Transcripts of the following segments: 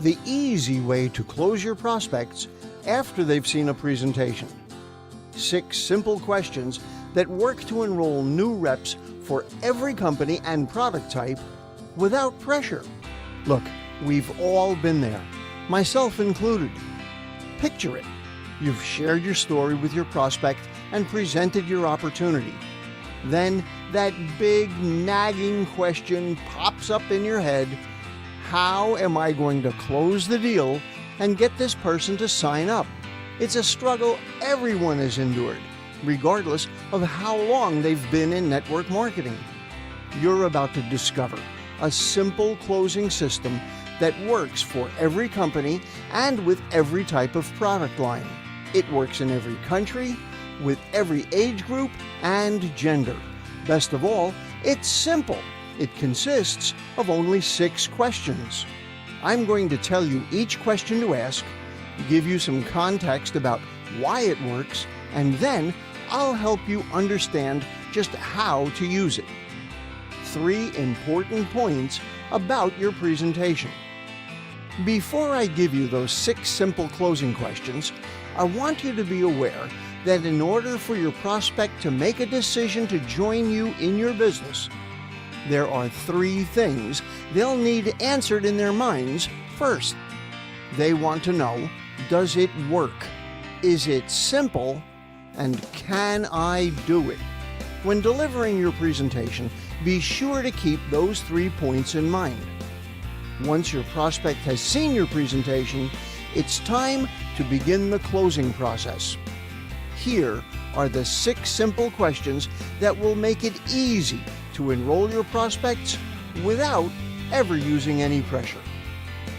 the easy way to close your prospects after they've seen a presentation. 6 simple questions that work to enroll new reps for every company and product type without pressure. Look, we've all been there, myself included. Picture it. You've shared your story with your prospect and presented your opportunity. Then that big nagging question pops up in your head: how am I going to close the deal and get this person to sign up? It's a struggle everyone has endured, regardless of how long they've been in network marketing. You're about to discover a simple closing system that works for every company and with every type of product line. It works in every country, with every age group and gender. Best of all, it's simple. It consists of only 6 questions. I'm going to tell you each question to ask, give you some context about why it works, and then I'll help you understand just how to use it. 3 important points about your presentation. Before I give you those 6 simple closing questions, I want you to be aware that in order for your prospect to make a decision to join you in your business, there are 3 things they'll need answered in their minds first. They want to know, does it work? Is it simple? And can I do it? When delivering your presentation, be sure to keep those 3 points in mind. Once your prospect has seen your presentation, it's time to begin the closing process. Here are the 6 simple questions that will make it easy to enroll your prospects without ever using any pressure.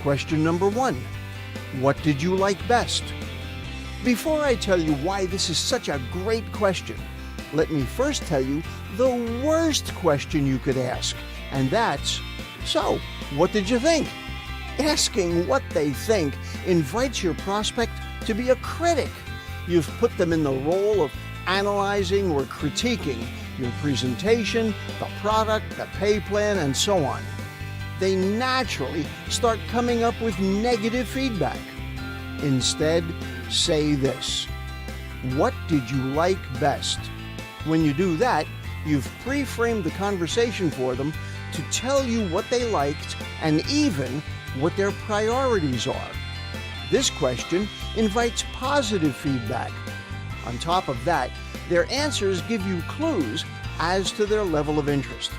Question number 1. What did you like best? Before I tell you why this is such a great question, let me first tell you the worst question you could ask, and that's, so, what did you think? Asking what they think invites your prospect to be a critic. You've put them in the role of analyzing or critiquing your presentation, the product, the pay plan, and so on. They naturally start coming up with negative feedback. Instead, say this: what did you like best? When you do that, you've pre-framed the conversation for them to tell you what they liked and even what their priorities are. This question invites positive feedback. On top of that, their answers give you clues as to their level of interest.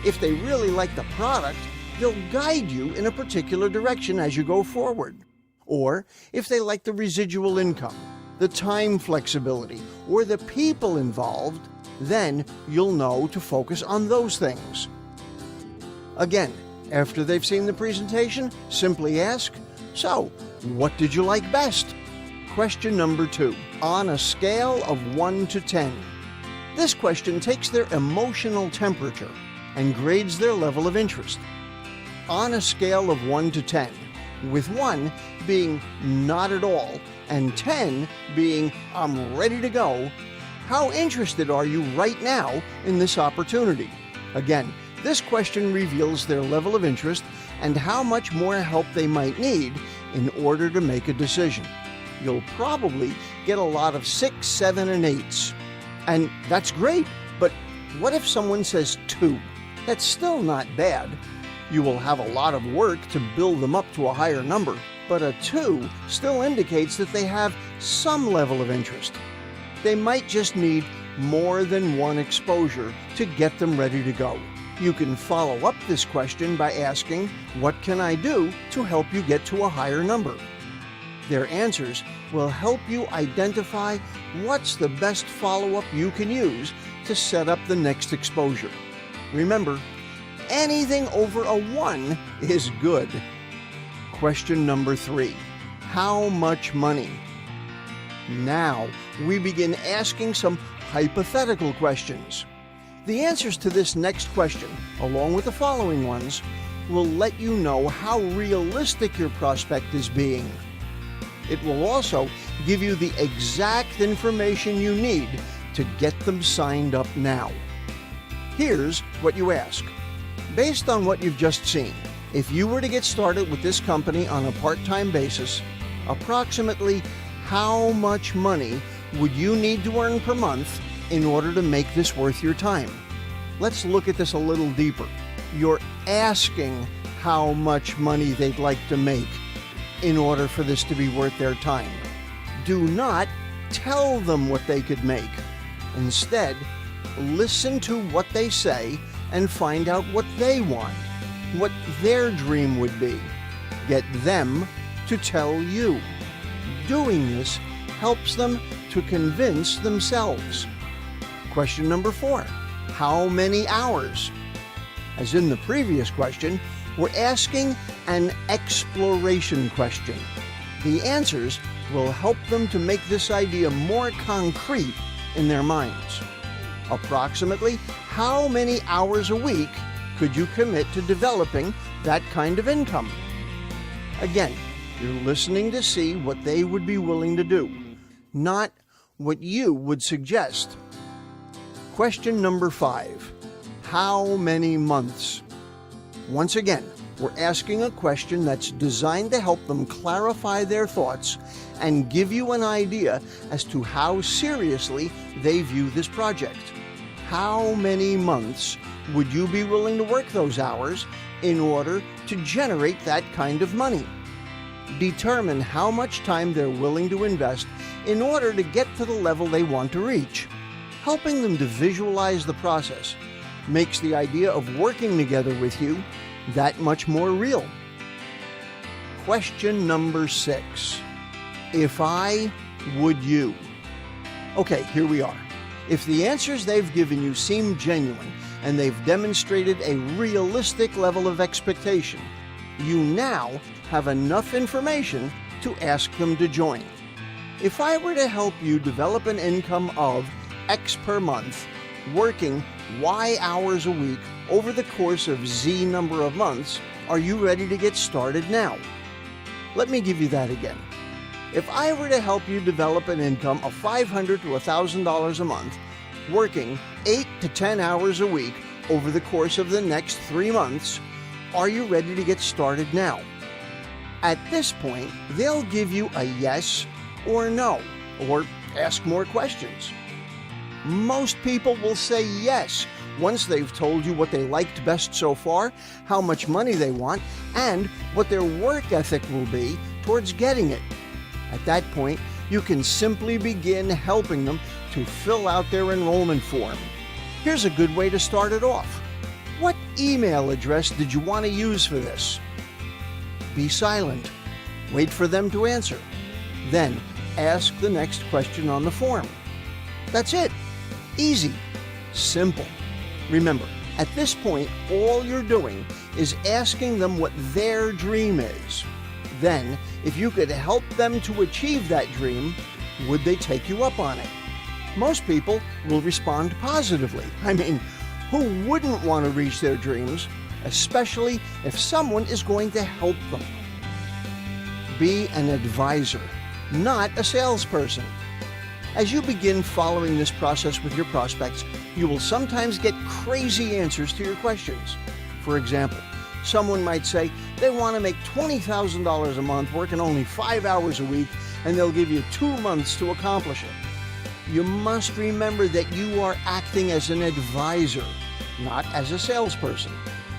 If they really like the product, they'll guide you in a particular direction as you go forward. Or if they like the residual income, the time flexibility, or the people involved, then you'll know to focus on those things. Again, after they've seen the presentation, simply ask, so, what did you like best? Question number 2, on a scale of 1 to 10. This question takes their emotional temperature and grades their level of interest. On a scale of 1 to 10, with 1 being not at all and 10 being I'm ready to go, how interested are you right now in this opportunity? Again, this question reveals their level of interest and how much more help they might need in order to make a decision. You'll probably get a lot of 6, 7, and 8s. And that's great, but what if someone says 2? That's still not bad. You will have a lot of work to build them up to a higher number, but a 2 still indicates that they have some level of interest. They might just need more than 1 exposure to get them ready to go. You can follow up this question by asking, what can I do to help you get to a higher number? Their answers will help you identify what's the best follow-up you can use to set up the next exposure. Remember, anything over a 1 is good. Question number 3, how much money? Now we begin asking some hypothetical questions. The answers to this next question, along with the following ones, will let you know how realistic your prospect is being. It will also give you the exact information you need to get them signed up now. Here's what you ask. Based on what you've just seen, If you were to get started with this company on a part-time basis, approximately how much money would you need to earn per month in order to make this worth your time? Let's look at this a little deeper. You're asking how much money they'd like to make in order for this to be worth their time. Do not tell them what they could make. Instead, listen to what they say and find out what they want, what their dream would be. Get them to tell you. Doing this helps them to convince themselves. Question number 4, how many hours? As in the previous question, we're asking an exploration question. The answers will help them to make this idea more concrete in their minds. Approximately how many hours a week could you commit to developing that kind of income? Again, you're listening to see what they would be willing to do, not what you would suggest. Question number 5, how many months? Once again, we're asking a question that's designed to help them clarify their thoughts and give you an idea as to how seriously they view this project. How many months would you be willing to work those hours in order to generate that kind of money? Determine how much time they're willing to invest in order to get to the level they want to reach. Helping them to visualize the process makes the idea of working together with you that much more real. Question number 6. If I, would you? Okay, here we are. If the answers they've given you seem genuine and they've demonstrated a realistic level of expectation, you now have enough information to ask them to join. If I were to help you develop an income of X per month, working Y hours a week over the course of Z number of months, are you ready to get started now? Let me give you that again. If I were to help you develop an income of $500 to $1,000 a month, working 8 to 10 hours a week over the course of the next 3 months, are you ready to get started now? At this point, they'll give you a yes or no, or ask more questions. Most people will say yes once they've told you what they liked best so far, how much money they want, and what their work ethic will be towards getting it. At that point, you can simply begin helping them to fill out their enrollment form. Here's a good way to start it off. What email address did you want to use for this? Be silent. Wait for them to answer. Then ask the next question on the form. That's it. Easy. Simple. Remember, at this point, all you're doing is asking them what their dream is. Then, if you could help them to achieve that dream, would they take you up on it? Most people will respond positively. I mean, who wouldn't want to reach their dreams, especially if someone is going to help them? Be an advisor, not a salesperson. As you begin following this process with your prospects, you will sometimes get crazy answers to your questions. For example, someone might say they want to make $20,000 a month working only 5 hours a week, and they'll give you 2 months to accomplish it. You must remember that you are acting as an advisor, not as a salesperson.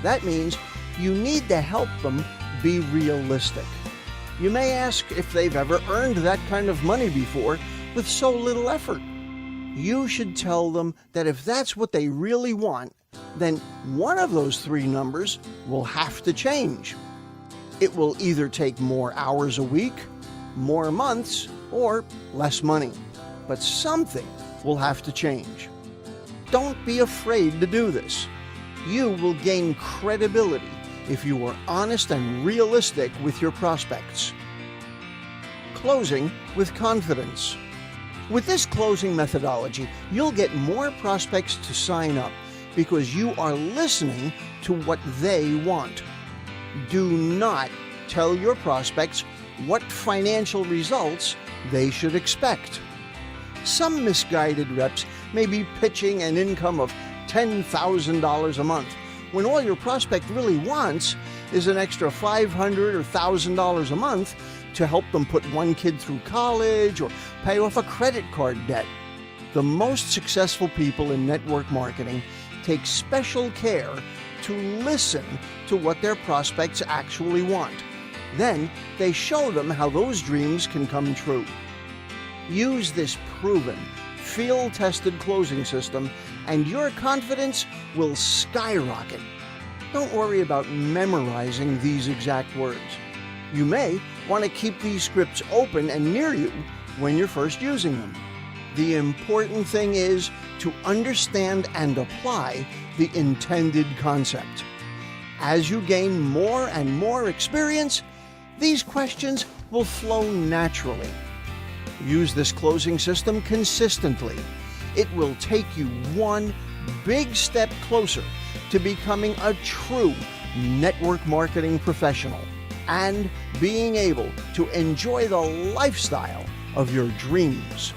That means you need to help them be realistic. You may ask if they've ever earned that kind of money before with so little effort. You should tell them that if that's what they really want, then one of those 3 numbers will have to change. It will either take more hours a week, more months, or less money. But something will have to change. Don't be afraid to do this. You will gain credibility if you are honest and realistic with your prospects. Closing with confidence. With this closing methodology, you'll get more prospects to sign up because you are listening to what they want. Do not tell your prospects what financial results they should expect. Some misguided reps may be pitching an income of $10,000 a month when all your prospect really wants is an extra $500 or $1,000 a month to help them put one kid through college or pay off a credit card debt. The most successful people in network marketing take special care to listen to what their prospects actually want. Then they show them how those dreams can come true. Use this proven, field-tested closing system, and your confidence will skyrocket. Don't worry about memorizing these exact words. You may want to keep these scripts open and near you when you're first using them. The important thing is to understand and apply the intended concept. As you gain more and more experience, these questions will flow naturally. Use this closing system consistently. It will take you one big step closer to becoming a true network marketing professional and being able to enjoy the lifestyle of your dreams.